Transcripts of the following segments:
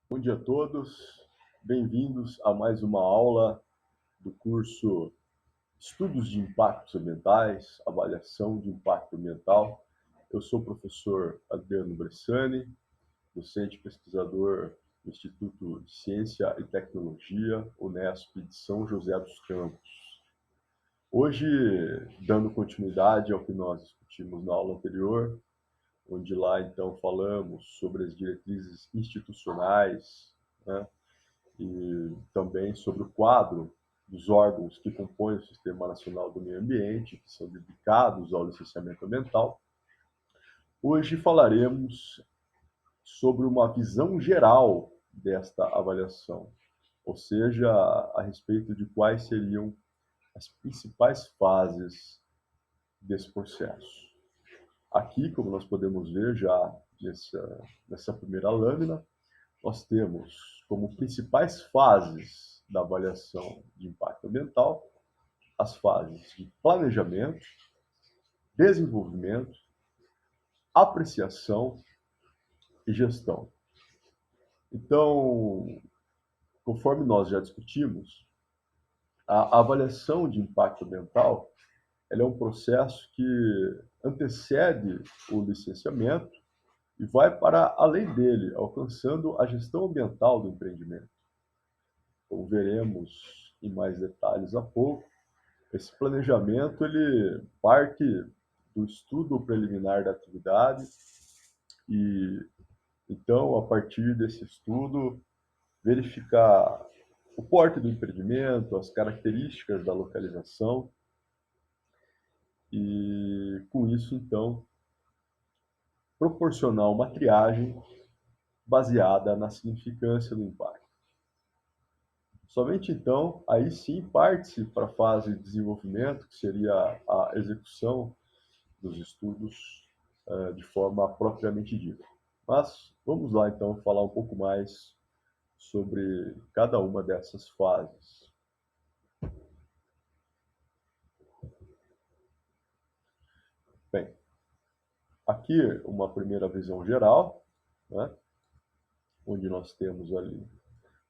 Bom dia a todos, bem-vindos a mais uma aula do curso Estudos de Impactos Ambientais, Avaliação de Impacto Ambiental. Eu sou o professor Adriano Bressani, docente e pesquisador do Instituto de Ciência e Tecnologia, Unesp de São José dos Campos. Hoje, dando continuidade ao que nós discutimos na aula anterior, onde lá então falamos sobre as diretrizes institucionais, né, e também sobre o quadro dos órgãos que compõem o Sistema Nacional do Meio Ambiente, que são dedicados ao licenciamento ambiental. Hoje falaremos sobre uma visão geral desta avaliação, ou seja, a respeito de quais seriam as principais fases desse processo. Aqui, como nós podemos ver já nessa primeira lâmina, nós temos como principais fases da avaliação de impacto ambiental as fases de planejamento, desenvolvimento, apreciação e gestão. Então, conforme nós já discutimos, a avaliação de impacto ambiental ela é um processo que antecede o licenciamento e vai para além dele, alcançando a gestão ambiental do empreendimento. Como veremos em mais detalhes há pouco, esse planejamento ele parte do estudo preliminar da atividade e então a partir desse estudo verificar o porte do empreendimento, as características da localização e com isso então proporcionar uma triagem baseada na significância do impacto. Somente então, aí sim, parte-se para a fase de desenvolvimento, que seria a execução dos estudos de forma propriamente dita. Mas vamos lá então falar um pouco mais sobre cada uma dessas fases. Bem, aqui uma primeira visão geral, né, onde nós temos ali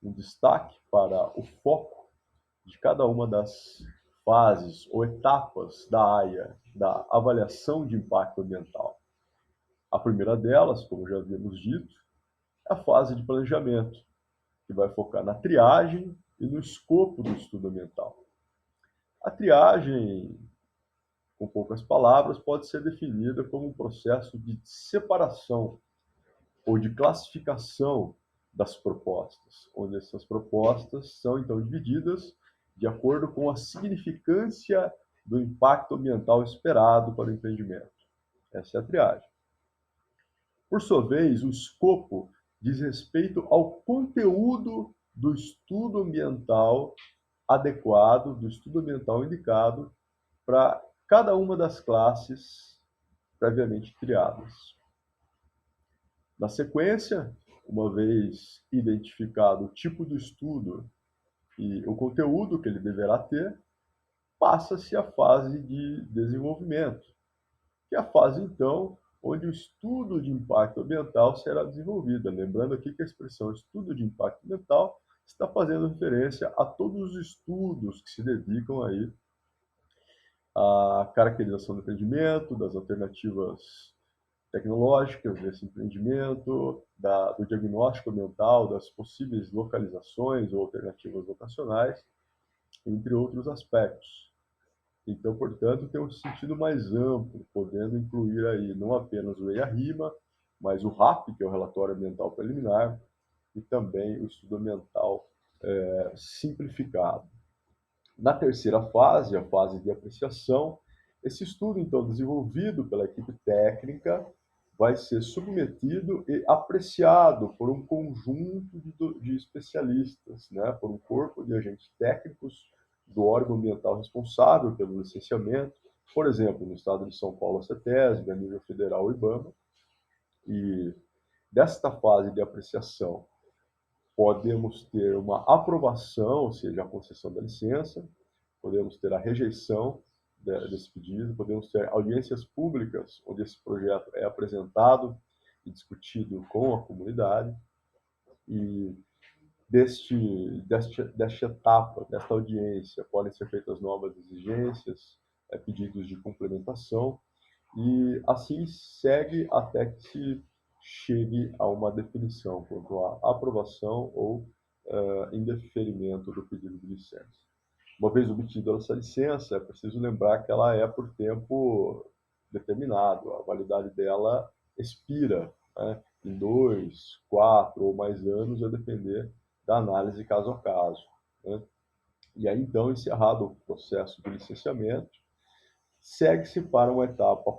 um destaque para o foco de cada uma das fases ou etapas da área da avaliação de impacto ambiental. A primeira delas, como já havíamos dito, é a fase de planejamento, que vai focar na triagem e no escopo do estudo ambiental. A triagem, com poucas palavras, pode ser definida como um processo de separação ou de classificação das propostas, onde essas propostas são então divididas de acordo com a significância do impacto ambiental esperado para o empreendimento. Essa é a triagem. Por sua vez, o escopo diz respeito ao conteúdo do estudo ambiental adequado, do estudo ambiental indicado para cada uma das classes previamente criadas. Na sequência, uma vez identificado o tipo do estudo e o conteúdo que ele deverá ter, passa-se à fase de desenvolvimento, que é a fase, então, onde o estudo de impacto ambiental será desenvolvido. Lembrando aqui que a expressão estudo de impacto ambiental está fazendo referência a todos os estudos que se dedicam aí à caracterização do empreendimento, das alternativas tecnológicas desse empreendimento, do diagnóstico ambiental, das possíveis localizações ou alternativas locacionais, entre outros aspectos. Então, portanto, tem um sentido mais amplo, podendo incluir aí não apenas o EIA-RIMA, mas o RAP, que é o Relatório Ambiental Preliminar, e também o estudo ambiental simplificado. Na terceira fase, a fase de apreciação, esse estudo, então, desenvolvido pela equipe técnica, vai ser submetido e apreciado por um conjunto de especialistas, né, por um corpo de agentes técnicos do órgão ambiental responsável pelo licenciamento, por exemplo, no estado de São Paulo, a CETESB, a nível federal, o IBAMA, e desta fase de apreciação podemos ter uma aprovação, ou seja, a concessão da licença, podemos ter a rejeição desse pedido, podemos ter audiências públicas, onde esse projeto é apresentado e discutido com a comunidade. E desta etapa, desta audiência, podem ser feitas novas exigências, pedidos de complementação, e assim segue até que se chegue a uma definição quanto à aprovação ou indeferimento do pedido de licença. Uma vez obtida essa licença, é preciso lembrar que ela é por tempo determinado, a validade dela expira, né, em 2, 4 ou mais anos, a depender da análise caso a caso, né? E aí, então, encerrado o processo de licenciamento, segue-se para uma etapa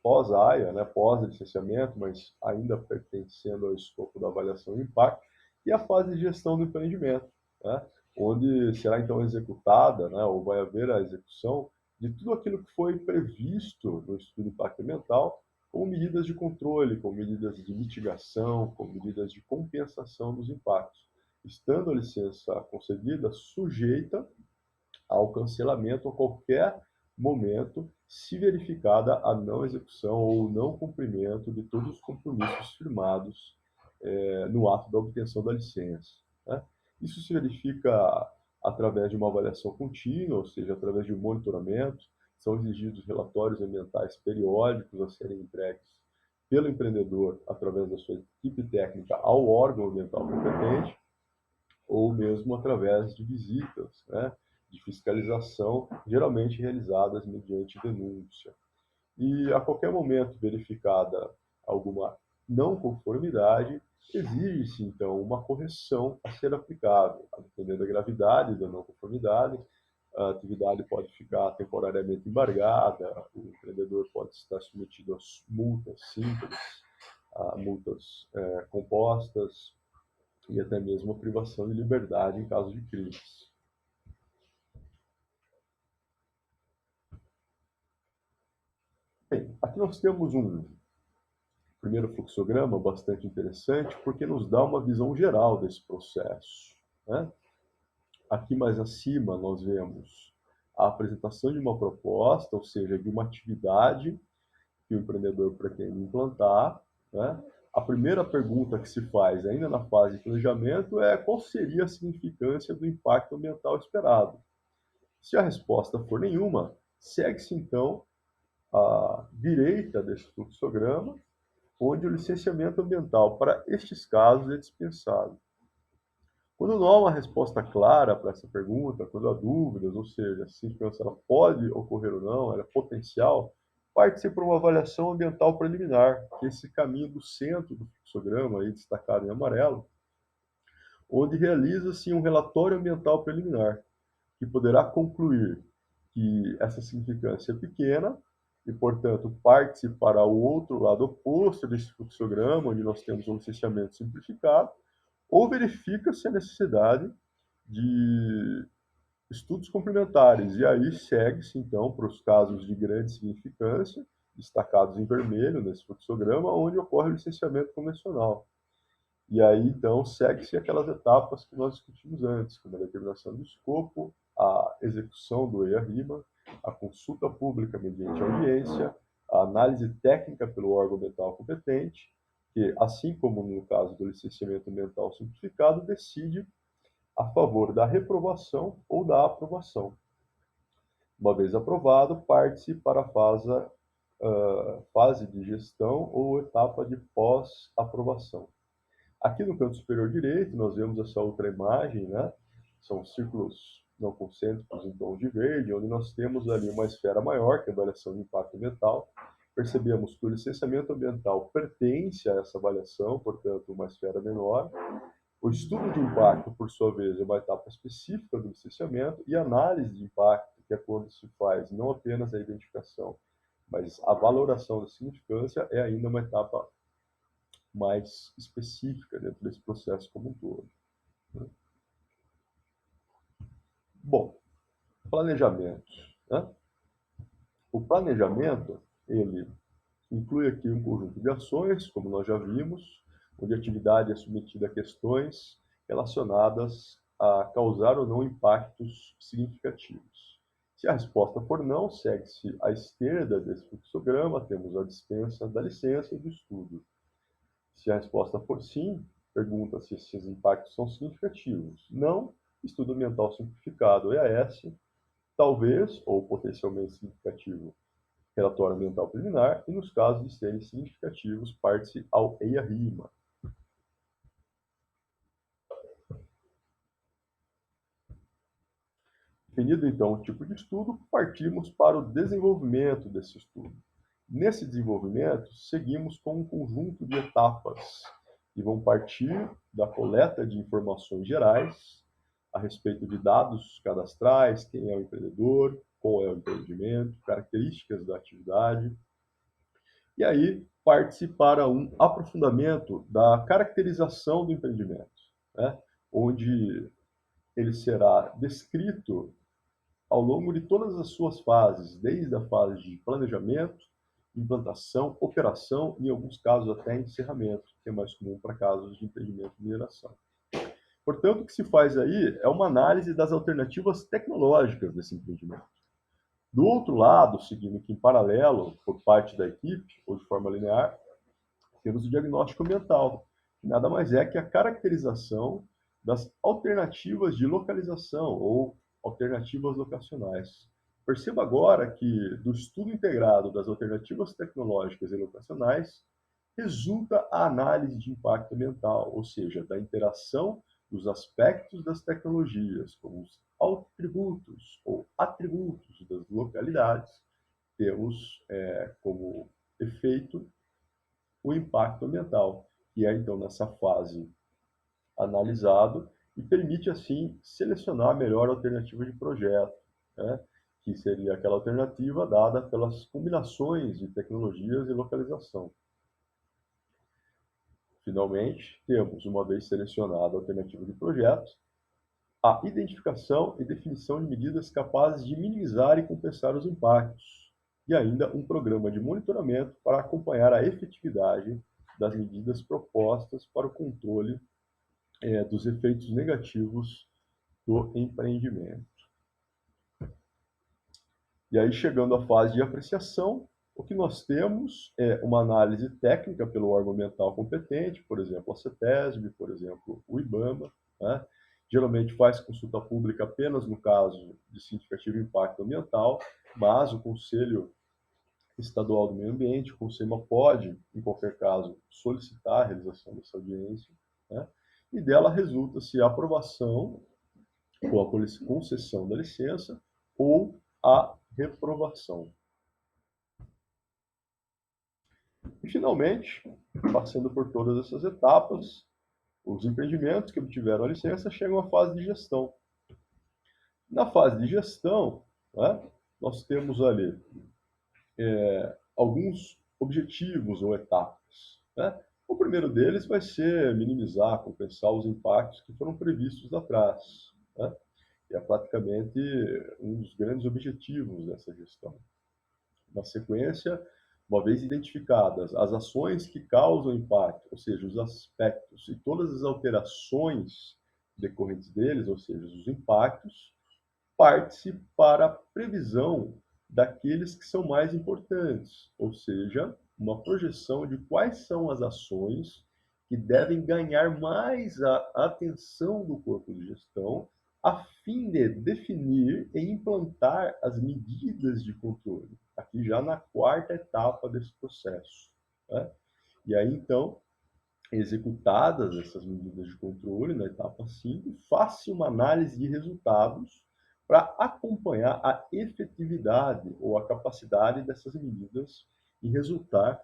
pós-AIA, né, pós-licenciamento, mas ainda pertencendo ao escopo da avaliação de impacto, e a fase de gestão do empreendimento, né, onde será então executada, né, ou vai haver a execução de tudo aquilo que foi previsto no estudo de impacto ambiental, com medidas de controle, com medidas de mitigação, com medidas de compensação dos impactos, estando a licença concedida sujeita ao cancelamento a qualquer momento, se verificada a não execução ou não cumprimento de todos os compromissos firmados no ato da obtenção da licença, né? Isso se verifica através de uma avaliação contínua, ou seja, através de um monitoramento. São exigidos relatórios ambientais periódicos a serem entregues pelo empreendedor através da sua equipe técnica ao órgão ambiental competente, ou mesmo através de visitas, né, de fiscalização, geralmente realizadas mediante denúncia. E a qualquer momento verificada alguma não conformidade, exige-se então uma correção a ser aplicável, a depender da gravidade da não conformidade. A atividade pode ficar temporariamente embargada, o empreendedor pode estar submetido a multas simples, a multas compostas, e até mesmo a privação de liberdade em caso de crimes. Bem, aqui nós temos um primeiro fluxograma bastante interessante, porque nos dá uma visão geral desse processo, né? Aqui mais acima nós vemos a apresentação de uma proposta, ou seja, de uma atividade que o empreendedor pretende implantar, né? A primeira pergunta que se faz ainda na fase de planejamento é qual seria a significância do impacto ambiental esperado. Se a resposta for nenhuma, segue-se então à direita desse fluxograma, onde o licenciamento ambiental para estes casos é dispensado. Quando não há uma resposta clara para essa pergunta, quando há dúvidas, ou seja, se a significância ela pode ocorrer ou não, ela é potencial, parte-se para uma avaliação ambiental preliminar, que é esse caminho do centro do fluxograma, aí destacado em amarelo, onde realiza-se um relatório ambiental preliminar, que poderá concluir que essa significância é pequena e, portanto, parte-se para o outro lado oposto desse fluxograma, onde nós temos um licenciamento simplificado, ou verifica-se a necessidade de estudos complementares, e aí segue-se, então, para os casos de grande significância, destacados em vermelho nesse fluxograma, onde ocorre o licenciamento convencional. E aí, então, segue-se aquelas etapas que nós discutimos antes, como a determinação do escopo, a execução do EIA-RIMA, a consulta pública mediante audiência, a análise técnica pelo órgão ambiental competente, que, assim como no caso do licenciamento ambiental simplificado, decide a favor da reprovação ou da aprovação. Uma vez aprovado, parte-se para a fase de gestão ou etapa de pós-aprovação. Aqui no canto superior direito, nós vemos essa outra imagem, né? São círculos não concêntricos em tom de verde, onde nós temos ali uma esfera maior, que é a avaliação de impacto ambiental. Percebemos que o licenciamento ambiental pertence a essa avaliação, portanto, uma esfera menor. O estudo de impacto, por sua vez, é uma etapa específica do licenciamento, e a análise de impacto, que é quando se faz não apenas a identificação, mas a valoração da significância, é ainda uma etapa mais específica dentro desse processo como um todo, né? Bom, planejamento, né? O planejamento, ele inclui aqui um conjunto de ações, como nós já vimos, onde a atividade é submetida a questões relacionadas a causar ou não impactos significativos. Se a resposta for não, segue-se à esquerda desse fluxograma, temos a dispensa da licença e do estudo. Se a resposta for sim, Pergunta se esses impactos são significativos. Não. Estudo ambiental simplificado, EAS. Talvez, ou potencialmente significativo, relatório ambiental preliminar. E nos casos de serem significativos, parte-se ao EIA-RIMA. Definido, então, o tipo de estudo, partimos para o desenvolvimento desse estudo. Nesse desenvolvimento, seguimos com um conjunto de etapas que vão partir da coleta de informações gerais a respeito de dados cadastrais, quem é o empreendedor, qual é o empreendimento, características da atividade. E aí parte-se para um aprofundamento da caracterização do empreendimento, né? Onde ele será descrito ao longo de todas as suas fases, desde a fase de planejamento, implantação, operação e, em alguns casos, até encerramento, que é mais comum para casos de empreendimento de mineração. Portanto, o que se faz aí é uma análise das alternativas tecnológicas desse empreendimento. Do outro lado, seguindo aqui em paralelo, por parte da equipe, ou de forma linear, temos o diagnóstico ambiental, que nada mais é que a caracterização das alternativas de localização ou alternativas locacionais. Perceba agora que do estudo integrado das alternativas tecnológicas e locacionais resulta a análise de impacto ambiental, ou seja, da interação dos aspectos das tecnologias, como os atributos ou atributos das localidades, temos como efeito o impacto ambiental, que é então nessa fase analisado e permite assim selecionar a melhor alternativa de projeto, né? Que seria aquela alternativa dada pelas combinações de tecnologias e localização. Finalmente, temos, uma vez selecionada a alternativa de projeto, a identificação e definição de medidas capazes de minimizar e compensar os impactos, e ainda um programa de monitoramento para acompanhar a efetividade das medidas propostas para o controle dos efeitos negativos do empreendimento. E aí, chegando à fase de apreciação, o que nós temos é uma análise técnica pelo órgão ambiental competente, por exemplo, a CETESB, por exemplo, o IBAMA, né? Geralmente faz consulta pública apenas no caso de significativo impacto ambiental, mas o Conselho Estadual do Meio Ambiente, o CONSEMA, pode, em qualquer caso, solicitar a realização dessa audiência, né? E dela resulta-se a aprovação ou a concessão da licença ou a reprovação. E, finalmente, passando por todas essas etapas, os empreendimentos que obtiveram a licença chegam à fase de gestão. Na fase de gestão, né, nós temos ali alguns objetivos ou etapas, né? O primeiro deles vai ser minimizar, compensar os impactos que foram previstos lá atrás, né? E é praticamente um dos grandes objetivos dessa gestão. Na sequência, uma vez identificadas as ações que causam impacto, ou seja, os aspectos e todas as alterações decorrentes deles, ou seja, os impactos, parte-se para a previsão daqueles que são mais importantes, ou seja, uma projeção de quais são as ações que devem ganhar mais a atenção do corpo de gestão, a fim de definir e implantar as medidas de controle, aqui já na quarta etapa desse processo, né? E aí, então, executadas essas medidas de controle na etapa 5, faça uma análise de resultados para acompanhar a efetividade ou a capacidade dessas medidas e resultar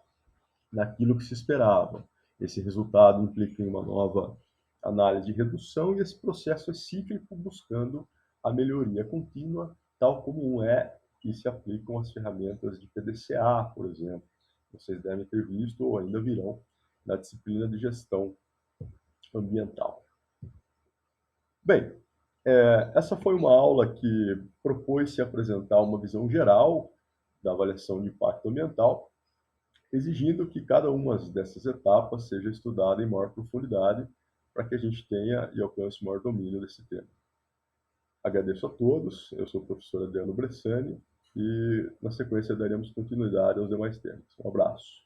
naquilo que se esperava. Esse resultado implica em uma nova análise de redução e esse processo é cíclico, buscando a melhoria contínua, tal como é que se aplicam as ferramentas de PDCA, por exemplo. Vocês devem ter visto ou ainda virão na disciplina de gestão ambiental. Bem, essa foi uma aula que propôs-se apresentar uma visão geral da avaliação de impacto ambiental, exigindo que cada uma dessas etapas seja estudada em maior profundidade para que a gente tenha e alcance o maior domínio desse tema. Agradeço a todos, eu sou o professor Adriano Bressani e na sequência daremos continuidade aos demais temas. Um abraço.